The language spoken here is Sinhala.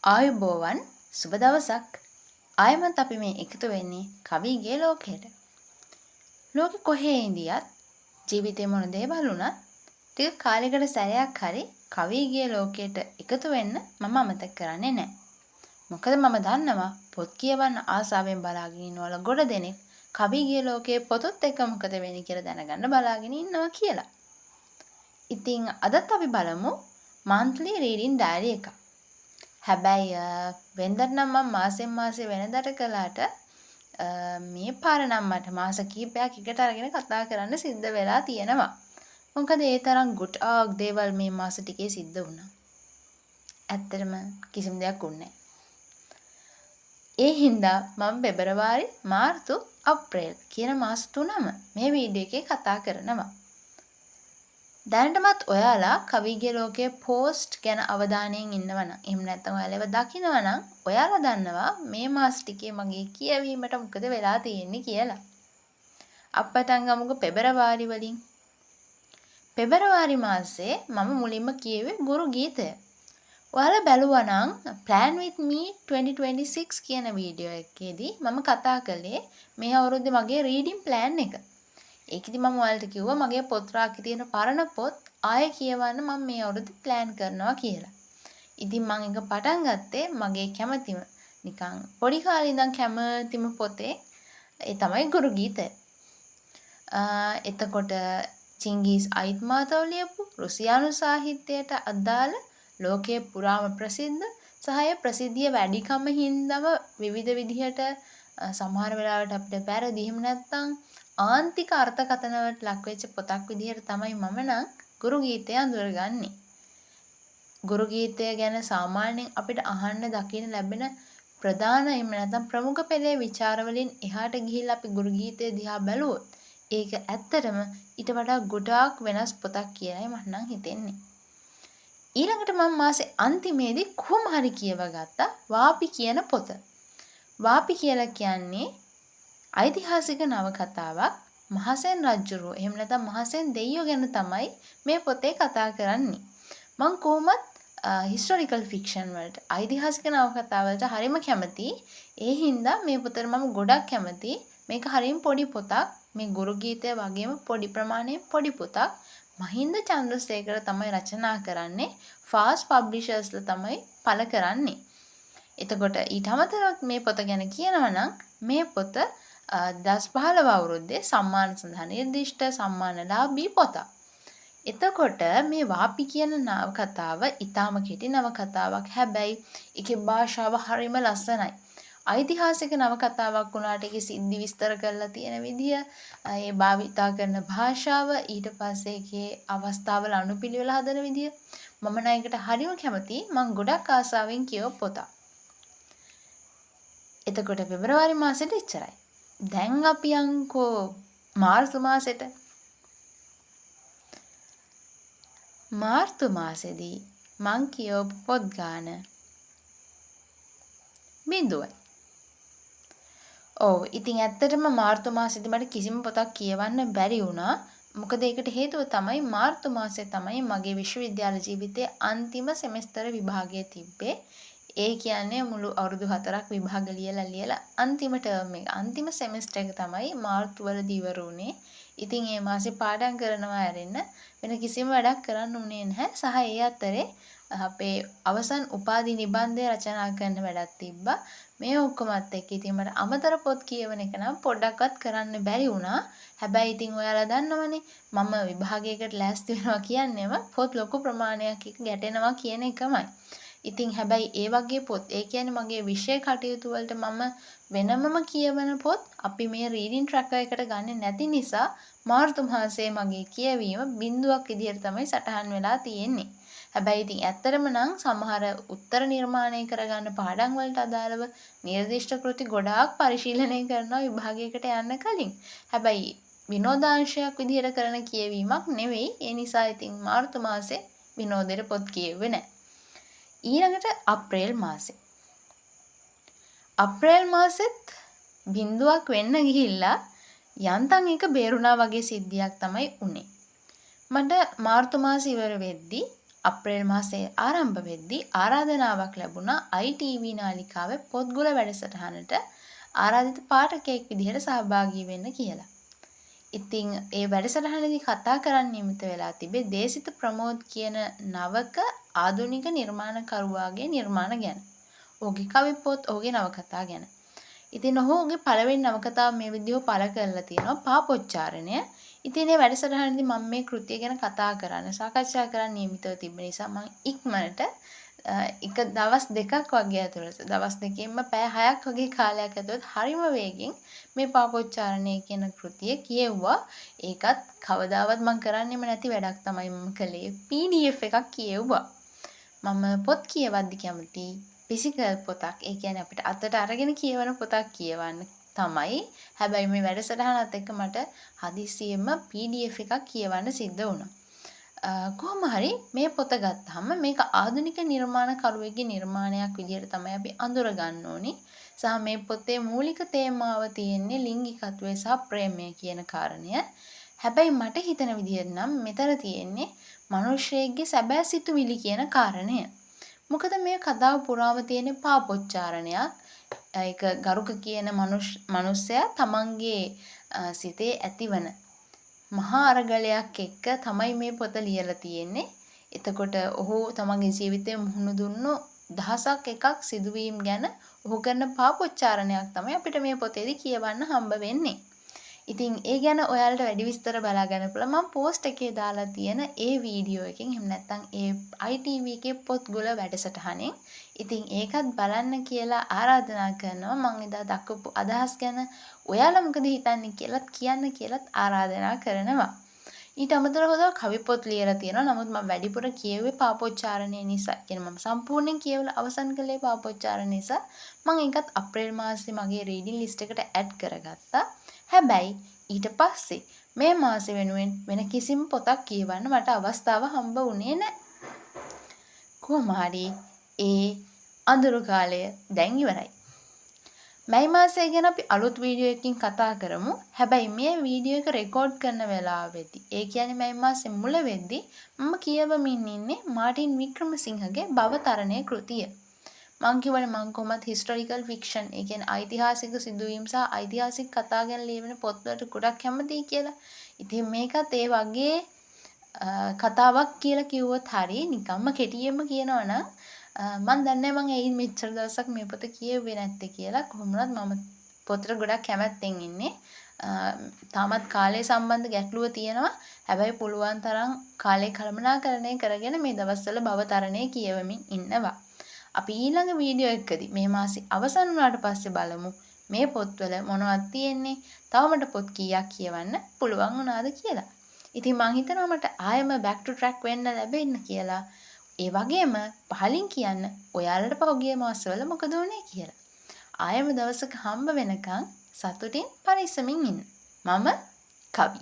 ආයුබෝවන් සුබ දවසක්. ආයමත් අපි මේ එකතු වෙන්නේ කවිගේ ලෝකයට. ලෝකෙ කොහේ ඉඳියත් ජීවිතේ මොන දේවල් වුණත් ටික කාලයකට සැරයක් හරි කවිගේ ලෝකයට එකතු වෙන්න මම අමතක කරන්නේ නැහැ. මොකද මම දන්නවා පොත් කියවන්න ආසාවෙන් බලාගෙන ඉන්නවල ගොඩ දෙනෙක් කවිගේ ලෝකයේ පොතත් එක්ක මොකද වෙන්නේ කියලා දැනගන්න බලාගෙන ඉන්නවා කියලා. ඉතින් අදත් අපි බලමු monthly reading diary එක. හැබැයි වෙනදට නම් මම මාසෙන් මාසේ වෙනදට කළාට මේ පාර නම් මට මාස කිහිපයක් එකට අරගෙන කතා කරන්න සිද්ධ වෙලා තියෙනවා. මොකද ඒ තරම් ගොඩාක් දේවල් මේ මාස ටිකේ සිද්ධ වුණා. ඇත්තටම කිසිම දෙයක් වුණේ නැහැ. ඒ හින්දා මම පෙබරවාරි, මාර්තු, අප්‍රේල් කියන මාස තුනම මේ වීඩියෝ එකේ කතා කරනවා. දැනටමත් ඔයාලා කවිගේ ලෝකයේ පෝස්ට් ගැන අවධානයෙන් ඉන්නවනම් එහෙම නැත්නම් ඔයාලා ඒවා දකිනවනම් ඔයාලා දන්නවා මේ මාස ටිකේ මගේ කියවීමට මොකද වෙලා තියෙන්නේ කියලා. අප්පටන් ගමුකෝ පෙබරවාරි වලින්. පෙබරවාරි මාසේ මම මුලින්ම කියුවේ ගුරු ගීතය. ඔයාලා බැලුවා නම් Plan with me 2026 කියන වීඩියෝ එකේදී මම කතා කළේ මේ අවුරුද්දේ මගේ රීඩින් ප්ලෑන් එක. ඒකෙදි මම ඔයාලට කිව්වා මගේ පොත් රාක්කේ තියෙන පරණ පොත් ආයෙ කියවන්න මම මේ අවුරුද්දේ ප්ලෑන් කරනවා කියලා. ඉතින් මම ඒක පටන් ගත්තේ මගේ කැමැතිම නිකන් පොඩි කාලේ ඉඳන් කැමැතිම පොතේ ඒ තමයි ගුරු ගීතය. එතකොට චිංගිස් අයිත්මාතව ලියපු රුසියානු සාහිත්‍යයට අදාළ ලෝකයේ පුරාම ප්‍රසිද්ධ සහය ප්‍රසිද්ධිය වැඩිකම හින්දාම විවිධ විදිහට සමහර වෙලාවට අපිට වැරදි එහෙම නැත්නම් ආන්තික අර්ථකථන වලට ලක් වෙච්ච පොතක් විදිහට තමයි මම නම් ගුරු ගීතය අඳුරගන්නේ. ගුරු ගීතය ගැන සාමාන්‍යයෙන් අපිට අහන්න දකින්න ලැබෙන ප්‍රධාන එහෙම නැත්නම් ප්‍රමුඛ පෙළේ ਵਿਚාර වලින් එහාට ගිහිල්ලා අපි ගුරු ගීතය දිහා බැලුවොත් ඒක ඇත්තටම ඊට වඩා ගොඩාක් වෙනස් පොතක් කියලායි මට නම් හිතෙන්නේ. ඊළඟට මම මාසේ අන්තිමේදී කොහොම හරි කියවගත්තා වාපි කියන පොත. වාපි කියලා කියන්නේ ඓතිහාසික නවකතාවක්. මහසෙන් රජුරෝ එහෙම නැත්නම් මහසෙන් දෙයියෝ ගැන තමයි මේ පොතේ කතා කරන්නේ. මම කොහොමත් හිස්ටොරිකල් ෆික්ෂන් වලට ඓතිහාසික නවකතා වලට හරිම කැමතියි. ඒ හින්දා මේ පොතට මම ගොඩක් කැමතියි. මේක හරිම පොඩි පොතක්. මේ ගුරු ගීතය වගේම පොඩි ප්‍රමාණයේ පොඩි පොතක්. මහින්ද චන්ද්‍රසේකර තමයි රචනා කරන්නේ. ෆාස්ට් පබ්ලිෂර්ස්ලා තමයි පළ කරන්නේ. එතකොට ඊට අමතරව මේ පොත ගැන කියනවා නම් මේ පොත 2015 අවුරුද්දේ සම්මාන සඳහා නිර්දිෂ්ට සම්මානලාභී පොතක්. එතකොට මේ වාපි කියන නවකතාව ඊටාම කෙටි නවකතාවක්. හැබැයි ඒකේ භාෂාව හරිම ලස්සනයි. ඓතිහාසික නවකතාවක් වුණාට ඒකේ සිද්ධි විස්තර කරලා තියෙන විදිය, ඒ භාවිතා කරන භාෂාව, ඊට පස්සේ ඒකේ අවස්ථාවල අනුපිළිවෙල හදන විදිය මම නම් ඒකට හරිම කැමතියි. මම ගොඩක් ආසාවෙන් කියව පොතක්. එතකොට පෙබරවාරි මාසෙට ඉච්චරයි. දැන් අපි යන්කෝ මාර්තු මාසෙට. මාර්තු මාසෙදී මං කියවපු පොත් ගාන 0. ඔව් ඉතින් ඇත්තටම මාර්තු මාසෙදී මට කිසිම පොතක් කියවන්න බැරි වුණා. මොකද ඒකට හේතුව තමයි මාර්තු මාසයේ තමයි මගේ විශ්වවිද්‍යාල ජීවිතයේ අන්තිම සෙමෙස්තර විභාගය තිබ්බේ. ඒ කියන්නේ මුළු අවුරුදු 4ක් විභාග ලියලා අන්තිම ටර්ම් එක අන්තිම සෙමෙස්ටර් එක තමයි මාර්තු වලදී ඉවර වුණේ. ඉතින් මේ මාසේ පාඩම් කරනවා ඇරෙන්න වෙන කිසිම වැඩක් කරන්න උනේ නැහැ. සහ ඒ අතරේ අපේ අවසන් උපාධි නිබන්ධය රචනා කරන්න වැඩක් තිබ්බා. මේ ඔක්කොමත් එක්ක ඉතින් මට අමතර පොත් කියවන එක නම් පොඩ්ඩක්වත් කරන්න බැරි වුණා. හැබැයි ඉතින් ඔයාලා දන්නවනේ මම විභාගයකට ලෑස්ති වෙනවා කියන්නේම පොත් ලොකු ප්‍රමාණයක් එක්ක ගැටෙනවා කියන එකමයි. ඉතින් හැබැයි ඒ වගේ පොත් ඒ කියන්නේ මගේ විෂය කටයුතු වලට මම වෙනමම කියවන පොත් අපි මේ රීඩින් ට්‍රැකර් එකට ගන්නෙ නැති නිසා මාර්තු මාසයේ මගේ කියවීම බිඳුවක් විදිහට තමයි සටහන් වෙලා තියෙන්නේ. හැබැයි ඉතින් ඇත්තටම නම් සමහර උත්තර නිර්මාණය කරගන්න පාඩම් වලට අදාළව නිර්දිෂ්ට කෘති ගොඩාක් පරිශීලනය කරනවා විභාගයකට යන්න කලින්. හැබැයි විනෝදාංශයක් විදිහට කරන කියවීමක් නෙවෙයි. ඒ නිසා ඉතින් මාර්තු මාසේ විනෝදෙට පොත් කියුවේ නැහැ. ඊළඟට අප්‍රේල් මාසේ. අප්‍රේල් මාසෙත් බිඳුවක් වෙන්න ගිහිල්ලා යන්තම් එක බේරුණා වගේ සිද්ධියක් තමයි උනේ. මට මාර්තු මාසෙ ඉවර වෙද්දි අප්‍රේල් මාසයේ ආරම්භ වෙද්දී ආරාධනාවක් ලැබුණා ITV නාලිකාවේ පොත්ගුල වැඩසටහනට ආරාධිත පාඨකයෙක් විදිහට සහභාගී වෙන්න කියලා. ඉතින් ඒ වැඩසටහනේදී කතා කරන්න නියමිත වෙලා තිබේ දේශිත ප්‍රමෝද් කියන නවක ආධුනික නිර්මාණකරුවාගේ නිර්මාණ ගැන. ඔහුගේ කවි පොත්, ඔහුගේ නවකතා ගැන. ඉතින් ඔහුගේ පළවෙනි නවකතාව මේ විදිහව පළ කරලා තියෙනවා පාපොච්චාරණය. ඉතින් මේ වැඩසටහනේදී මම මේ කෘතිය ගැන කතා කරන්න, සාකච්ඡා කරන්න නියමිතව තිබෙන නිසා මම ඉක්මනට එක දවස් දෙකක් වගේ ඇතුළත දවස් දෙකෙන්ම පැය 6ක් වගේ කාලයක් ඇතුළත හරිම වේගෙන් මේ පාපොච්චාරණය කියන කෘතිය කියෙව්වා. ඒකත් කවදාවත් මම කරන්නෙම නැති වැඩක් තමයි මම කළේ. PDF එකක් කියෙව්වා. මම පොත් කියවද්දි කැමති ෆිසිකල් පොතක්. ඒ කියන්නේ අපිට අතට අරගෙන කියවන පොතක් කියවන්න තමයි. හැබැයි මේ වැඩසටහනත් එක්ක මට හදිස්සියෙම PDF එකක් කියවන්න සිද්ධ වුණා. කොහොම හරි මේ පොත ගත්තාම මේක ආධුනික නිර්මාණකරුවෙක්ගේ නිර්මාණයක් විදිහට තමයි අපි අඳුර ගන්න ඕනි. සහ මේ පොතේ මූලික තේමාව තියෙන්නේ ලිංගිකත්වය සහ ප්‍රේමය කියන කාරණය. හැබැයි මට හිතෙන විදිහට නම් මෙතන තියෙන්නේ මිනිස්සෙක්ගේ සැබෑ සිතුවිලි කියන කාරණය. මොකද මේ කතාව පුරාම තියෙන පාපොච්චාරණයක්. ඒක ගරුක කියන මිනිස්සයා තමන්ගේ සිතේ ඇතිවන මහා අරගලයක් එක්ක තමයි මේ පොත ලියලා තියෙන්නේ. එතකොට ඔහු තමන්ගේ ජීවිතේ මුහුණ දුන්නු දහසක් එකක් සිදුවීම් ගැන ඔහු කරන පාපොච්චාරණයක් තමයි අපිට මේ පොතේදී කියවන්න හම්බ වෙන්නේ. ඉතින් ඒ ගැන ඔයාලට වැඩි විස්තර බලා ගන්න පුළුවන්. මම පෝස්ට් එකේ දාලා තියෙන ඒ වීඩියෝ එකෙන් එහෙම නැත්නම් ඒ ITV එකේ පොත්ගුල වැඩසටහනෙන්. ඉතින් ඒකත් බලන්න කියලා ආරාධනා කරනවා. මම එදා දක්වපු අදහස් ගැන ඔයාලා මොකද හිතන්නේ කියලාත් කියන්න කියලාත් ආරාධනා කරනවා. ඊට අමතරව කවි පොත් ලියලා තියෙනවා. නමුත් මම වැඩිපුර කියුවේ පාපොච්චාරණය නිසා. කියන්නේ මම සම්පූර්ණයෙන් කියවලා අවසන් කළේ පාපොච්චාරණය නිසා. මම ඒකත් අප්‍රේල් මාසයේ මගේ රීඩින් ලිස්ට් එකට ඇඩ් කරගත්තා. හැබැයි ඊට පස්සේ මේ මාසෙ වෙනුවෙන් වෙන කිසිම පොතක් කියවන්න මට අවස්ථාව හම්බ වුණේ නැහැ. කොහොම හරි ඒ අඳුරු කාලය දැන් ඉවරයි. මේ මාසය ගැන අපි අලුත් වීඩියෝ එකකින් කතා කරමු. හැබැයි මේ වීඩියෝ එක රෙකෝඩ් කරන වෙලාවෙදී, ඒ කියන්නේ මේ මාසෙ මුල වෙද්දී මම කියවමින් ඉන්නේ මාටින් වික්‍රමසිංහගේ භවතරණය කෘතිය. මං කියවනේ මං කොහොමත් හිස්ටොරිකල් ෆික්ෂන්, ඒ කියන්නේ ඓතිහාසික සිදුවීම් සහ ඓතිහාසික කතා ගැන ලියවෙන පොත්වලට ගොඩක් කැමතියි කියලා. ඉතින් මේකත් ඒ වගේ කතාවක් කියලා කිව්වොත් හරි, නිකම්ම කෙටියෙන්ම කියනවා නම් මම දන්නේ මම ඒ මෙච්චර දවසක් මේ පොත කියුවේ නැත්තේ කියලා. කොහොම වුණත් මම පොතට ගොඩක් කැමැත්තෙන් ඉන්නේ. තාමත් කාලය සම්බන්ධ ගැටලුව තියෙනවා. හැබැයි පුළුවන් තරම් කාලය කළමනාකරණය කරගෙන මේ දවස්වල භවතරණය කියවමින් ඉන්නවා. අපි ඊළඟ වීඩියෝ එකදී මේ මාසෙ අවසන් වුණාට පස්සේ බලමු මේ පොත්වල මොනවද තියෙන්නේ, තව මට පොත් කීයක් කියවන්න පුළුවන් වුණාද කියලා. ඉතින් මං හිතනවා මට ආයෙම back to track වෙන්න ලැබෙන්න කියලා. ඒ වගේම පහලින් කියන්න ඔයාලට පහුගිය මාසවල මොකද වුනේ කියලා. ආයෙම දවසක හම්බ වෙනකන් සතුටින් පරිස්සමින් ඉන්න. මම කවි.